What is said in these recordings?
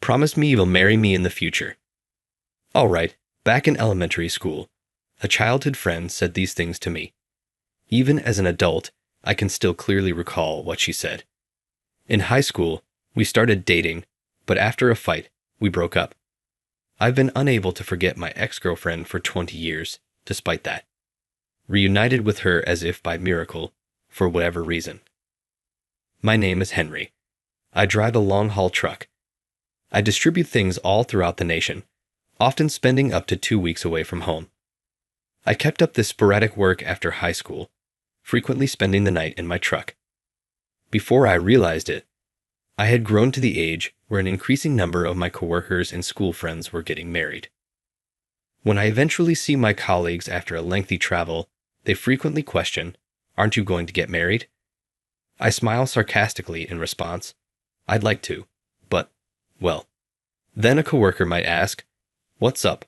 Promise me you'll marry me in the future. All right, back in elementary school, a childhood friend said these things to me. Even as an adult, I can still clearly recall what she said. In high school, we started dating, but after a fight, we broke up. I've been unable to forget my ex-girlfriend for 20 years, despite that. Reunited with her as if by miracle, for whatever reason. My name is Henry. I drive a long-haul truck. I distribute things all throughout the nation, often spending up to 2 weeks away from home. I kept up this sporadic work after high school, frequently spending the night in my truck. Before I realized it, I had grown to the age where an increasing number of my coworkers and school friends were getting married. When I eventually see my colleagues after a lengthy travel, they frequently question, "Aren't you going to get married?" I smile sarcastically in response, "I'd like to, but, well." Then a coworker might ask, "What's up?"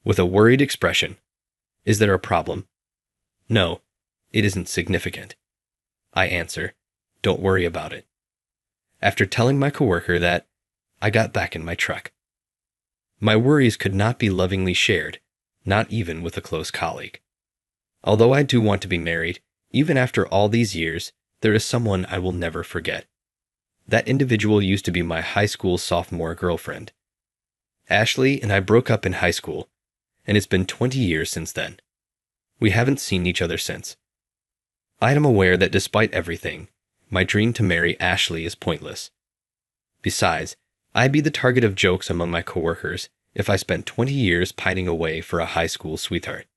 with a worried expression. "Is there a problem?" "No, it isn't significant." I answer, "Don't worry about it." After telling my coworker that, I got back in my truck. My worries could not be lovingly shared, not even with a close colleague. Although I do want to be married, even after all these years, there is someone I will never forget. That individual used to be my high school sophomore girlfriend. Ashley and I broke up in high school, and it's been 20 years since then. We haven't seen each other since. I am aware that despite everything, my dream to marry Ashley is pointless. Besides, I'd be the target of jokes among my coworkers if I spent 20 years pining away for a high school sweetheart.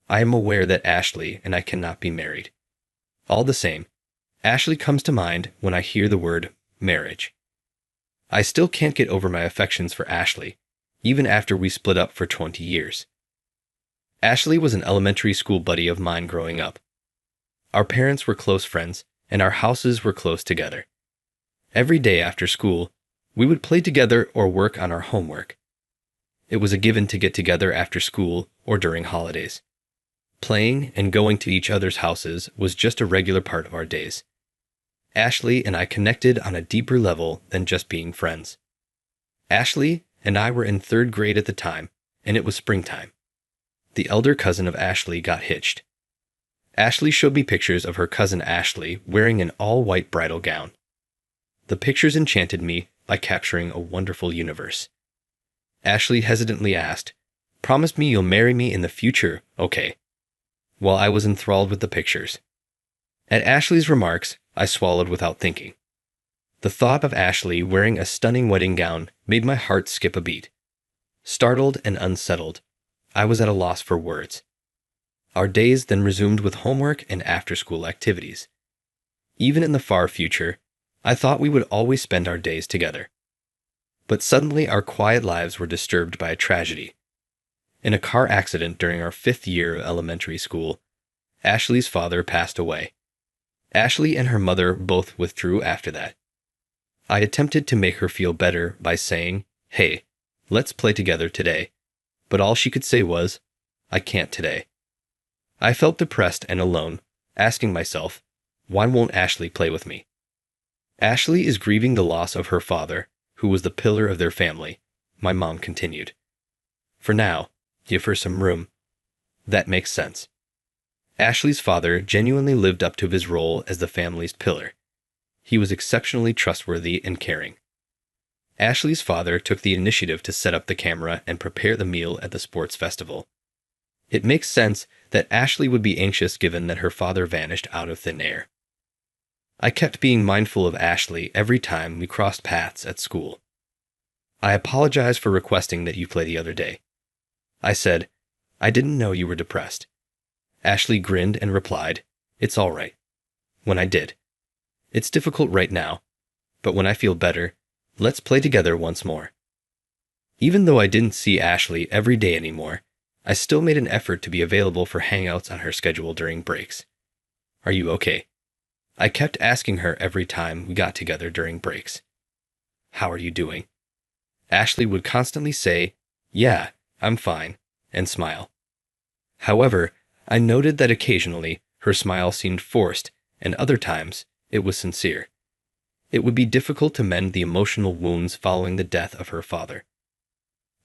I am aware that Ashley and I cannot be married. All the same, Ashley comes to mind when I hear the word marriage. I still can't get over my affections for Ashley, even after we split up for 20 years. Ashley was an elementary school buddy of mine growing up. Our parents were close friends, and our houses were close together. Every day after school, we would play together or work on our homework. It was a given to get together after school or during holidays. Playing and going to each other's houses was just a regular part of our days. Ashley and I connected on a deeper level than just being friends. Ashley and I were in 3rd grade at the time, and it was springtime. The elder cousin of Ashley got hitched. Ashley showed me pictures of her cousin Ashley wearing an all-white bridal gown. The pictures enchanted me by capturing a wonderful universe. Ashley hesitantly asked, "Promise me you'll marry me in the future, okay?" While I was enthralled with the pictures. At Ashley's remarks, I swallowed without thinking. The thought of Ashley wearing a stunning wedding gown made my heart skip a beat. Startled and unsettled, I was at a loss for words. Our days then resumed with homework and after-school activities. Even in the far future, I thought we would always spend our days together. But suddenly our quiet lives were disturbed by a tragedy. In a car accident during our 5th year of elementary school, Ashley's father passed away. Ashley and her mother both withdrew after that. I attempted to make her feel better by saying, "Hey, let's play together today." But all she could say was, "I can't today." I felt depressed and alone, asking myself, why won't Ashley play with me? Ashley is grieving the loss of her father, who was the pillar of their family, my mom continued. For now, give her some room. That makes sense. Ashley's father genuinely lived up to his role as the family's pillar. He was exceptionally trustworthy and caring. Ashley's father took the initiative to set up the camera and prepare the meal at the sports festival. It makes sense that Ashley would be anxious given that her father vanished out of thin air. I kept being mindful of Ashley every time we crossed paths at school. "I apologize for requesting that you play the other day." I said, "I didn't know you were depressed." Ashley grinned and replied, "It's all right." When I did. "It's difficult right now, but when I feel better, let's play together once more." Even though I didn't see Ashley every day anymore, I still made an effort to be available for hangouts on her schedule during breaks. "Are you okay?" I kept asking her every time we got together during breaks. "How are you doing?" Ashley would constantly say, "Yeah, I'm fine," and smile. However, I noted that occasionally her smile seemed forced and other times it was sincere. It would be difficult to mend the emotional wounds following the death of her father.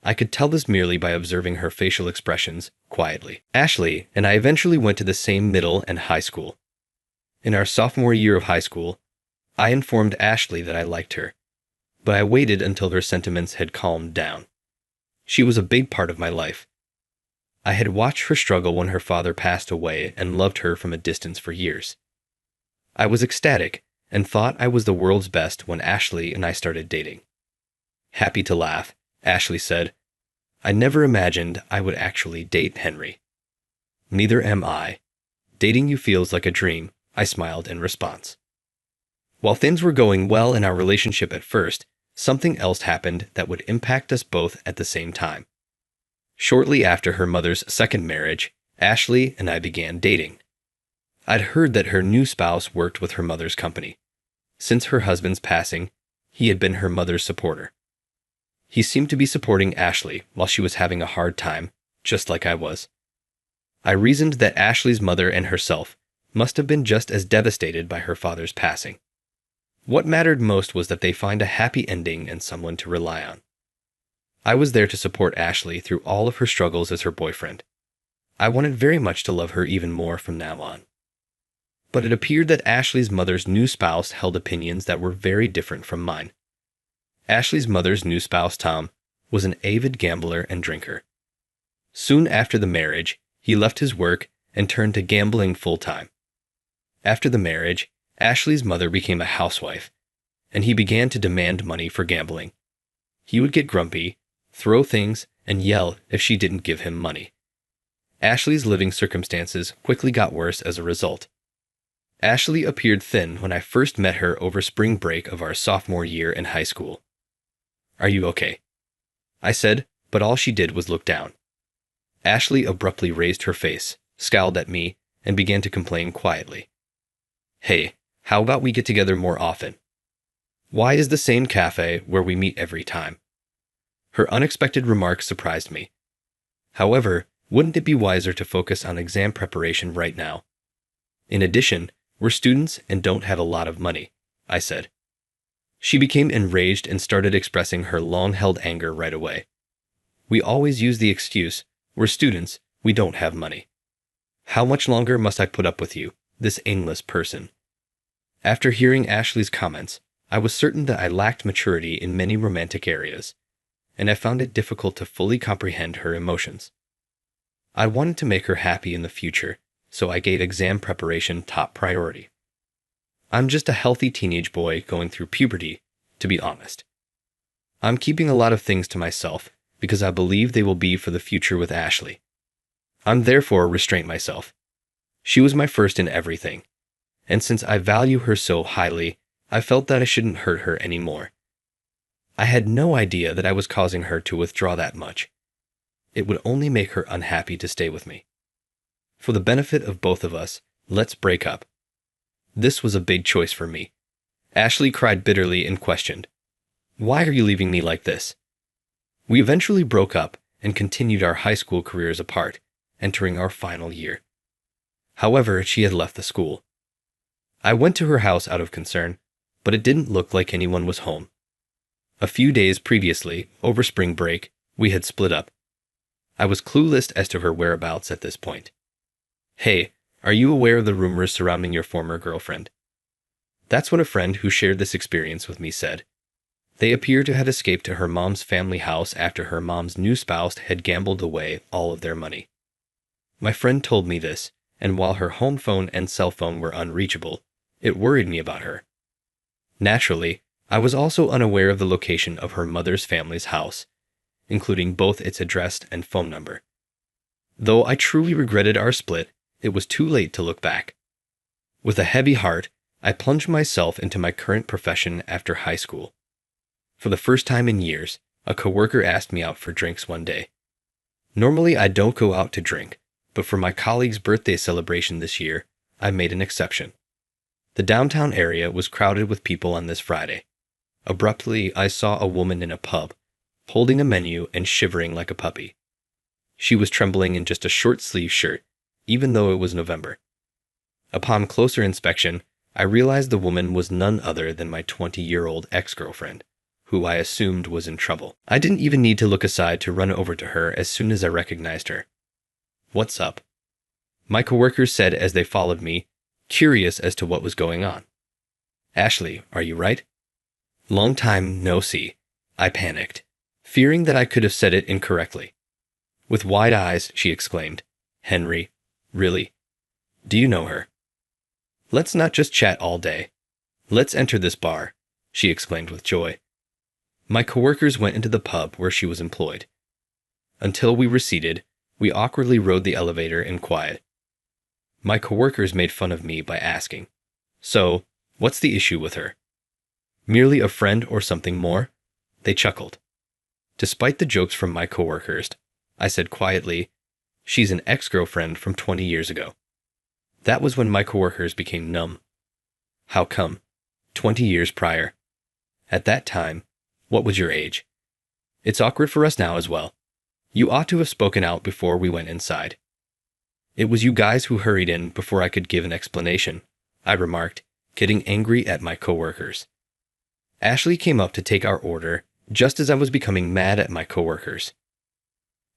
I could tell this merely by observing her facial expressions quietly. Ashley and I eventually went to the same middle and high school. In our sophomore year of high school, I informed Ashley that I liked her, but I waited until her sentiments had calmed down. She was a big part of my life. I had watched her struggle when her father passed away and loved her from a distance for years. I was ecstatic and thought I was the world's best when Ashley and I started dating. Happy to laugh, Ashley said, "I never imagined I would actually date Henry." "Neither am I. Dating you feels like a dream," I smiled in response. While things were going well in our relationship at first, something else happened that would impact us both at the same time. Shortly after her mother's second marriage, Ashley and I began dating. I'd heard that her new spouse worked with her mother's company. Since her husband's passing, he had been her mother's supporter. He seemed to be supporting Ashley while she was having a hard time, just like I was. I reasoned that Ashley's mother and herself must have been just as devastated by her father's passing. What mattered most was that they find a happy ending and someone to rely on. I was there to support Ashley through all of her struggles as her boyfriend. I wanted very much to love her even more from now on. But it appeared that Ashley's mother's new spouse held opinions that were very different from mine. Ashley's mother's new spouse, Tom, was an avid gambler and drinker. Soon after the marriage, he left his work and turned to gambling full-time. After the marriage, Ashley's mother became a housewife, and he began to demand money for gambling. He would get grumpy, throw things, and yell if she didn't give him money. Ashley's living circumstances quickly got worse as a result. Ashley appeared thin when I first met her over spring break of our sophomore year in high school. "Are you okay?" I said, but all she did was look down. Ashley abruptly raised her face, scowled at me, and began to complain quietly. "Hey, how about we get together more often? Why is the same cafe where we meet every time?" Her unexpected remark surprised me. However, wouldn't it be wiser to focus on exam preparation right now? In addition, we're students and don't have a lot of money, I said. She became enraged and started expressing her long-held anger right away. "We always use the excuse, we're students, we don't have money. How much longer must I put up with you, this aimless person?" After hearing Ashley's comments, I was certain that I lacked maturity in many romantic areas, and I found it difficult to fully comprehend her emotions. I wanted to make her happy in the future, so I gave exam preparation top priority. I'm just a healthy teenage boy going through puberty, to be honest. I'm keeping a lot of things to myself because I believe they will be for the future with Ashley. I'm therefore restrained myself. She was my first in everything, and since I value her so highly, I felt that I shouldn't hurt her anymore. I had no idea that I was causing her to withdraw that much. It would only make her unhappy to stay with me. For the benefit of both of us, let's break up. This was a big choice for me. Ashley cried bitterly and questioned, "Why are you leaving me like this?" We eventually broke up and continued our high school careers apart, entering our final year. However, she had left the school. I went to her house out of concern, but it didn't look like anyone was home. A few days previously, over spring break, we had split up. I was clueless as to her whereabouts at this point. "Hey, are you aware of the rumors surrounding your former girlfriend?" That's what a friend who shared this experience with me said. They appear to have escaped to her mom's family house after her mom's new spouse had gambled away all of their money. My friend told me this, and while her home phone and cell phone were unreachable, it worried me about her. Naturally, I was also unaware of the location of her mother's family's house, including both its address and phone number. Though I truly regretted our split, it was too late to look back. With a heavy heart, I plunged myself into my current profession after high school. For the first time in years, a coworker asked me out for drinks one day. Normally, I don't go out to drink, but for my colleague's birthday celebration this year, I made an exception. The downtown area was crowded with people on this Friday. Abruptly, I saw a woman in a pub, holding a menu and shivering like a puppy. She was trembling in just a short-sleeved shirt, even though it was November. Upon closer inspection, I realized the woman was none other than my 20-year-old ex-girlfriend, who I assumed was in trouble. I didn't even need to look aside to run over to her as soon as I recognized her. "What's up?" my coworkers said as they followed me, curious as to what was going on. "Ashley, are you right?" "Long time no see," I panicked, fearing that I could have said it incorrectly. With wide eyes, she exclaimed, "Henry, really? Do you know her?" "Let's not just chat all day. Let's enter this bar," she exclaimed with joy. My coworkers went into the pub where she was employed. Until we were seated, we awkwardly rode the elevator in quiet. My coworkers made fun of me by asking, "So, what's the issue with her? Merely a friend or something more?" They chuckled. Despite the jokes from my coworkers, I said quietly, "She's an ex-girlfriend from 20 years ago." That was when my coworkers became numb. "How come? 20 years prior. At that time, what was your age? It's awkward for us now as well. You ought to have spoken out before we went inside." "It was you guys who hurried in before I could give an explanation," I remarked, getting angry at my coworkers. Ashley came up to take our order just as I was becoming mad at my coworkers.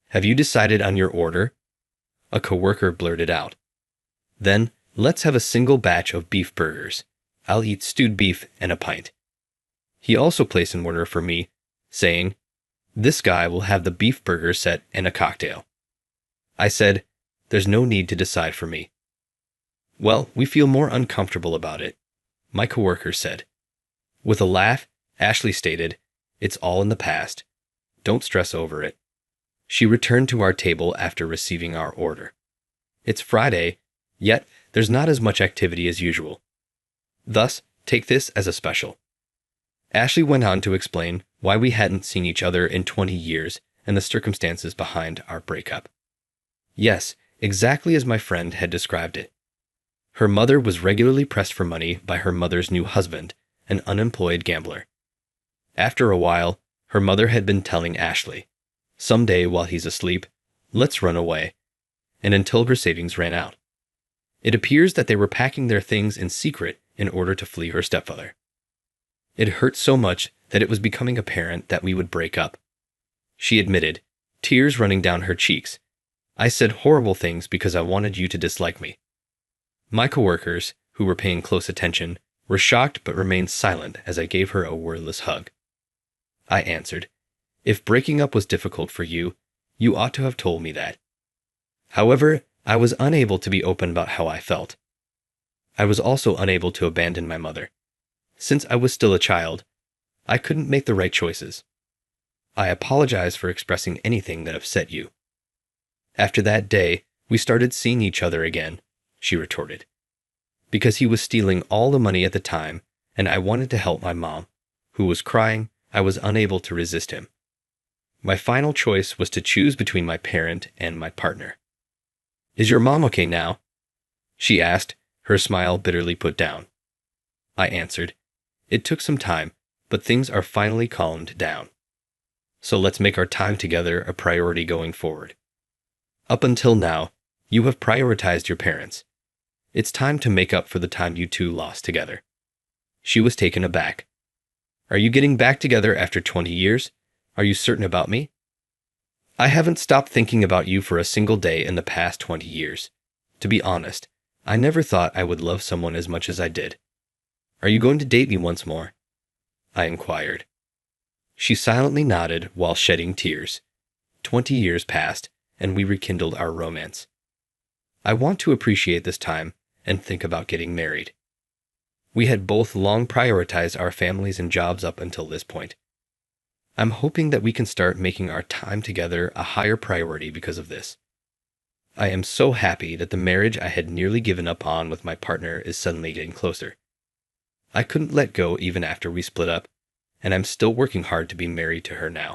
"Have you decided on your order?" a coworker blurted out. "Then, let's have a single batch of beef burgers. I'll eat stewed beef and a pint." He also placed an order for me, saying, "This guy will have the beef burger set and a cocktail." I said, "There's no need to decide for me." "Well, we feel more uncomfortable about it," my coworker said. With a laugh, Ashley stated, "It's all in the past. Don't stress over it." She returned to our table after receiving our order. It's Friday, yet there's not as much activity as usual. Thus, take this as a special. Ashley went on to explain why we hadn't seen each other in 20 years and the circumstances behind our breakup. Yes, exactly as my friend had described it. Her mother was regularly pressed for money by her mother's new husband, an unemployed gambler. After a while, her mother had been telling Ashley, "Someday while he's asleep, let's run away," and until her savings ran out. It appears that they were packing their things in secret in order to flee her stepfather. It hurt so much that it was becoming apparent that we would break up. She admitted, tears running down her cheeks, "I said horrible things because I wanted you to dislike me." My coworkers, who were paying close attention, were shocked but remained silent as I gave her a wordless hug. I answered, "If breaking up was difficult for you, you ought to have told me that." However, I was unable to be open about how I felt. I was also unable to abandon my mother. Since I was still a child, I couldn't make the right choices. I apologize for expressing anything that upset you. After that day, we started seeing each other again, she retorted. Because he was stealing all the money at the time, and I wanted to help my mom, who was crying, I was unable to resist him. My final choice was to choose between my parent and my partner. "Is your mom okay now?" she asked, her smile bitterly put down. I answered, "It took some time, but things are finally calmed down. So let's make our time together a priority going forward. Up until now, you have prioritized your parents. It's time to make up for the time you two lost together." She was taken aback. "Are you getting back together after 20 years? Are you certain about me?" "I haven't stopped thinking about you for a single day in the past 20 years. To be honest, I never thought I would love someone as much as I did. Are you going to date me once more?" I inquired. She silently nodded while shedding tears. 20 years passed, and we rekindled our romance. I want to appreciate this time and think about getting married. We had both long prioritized our families and jobs up until this point. I'm hoping that we can start making our time together a higher priority because of this. I am so happy that the marriage I had nearly given up on with my partner is suddenly getting closer. I couldn't let go even after we split up, and I'm still working hard to be married to her now.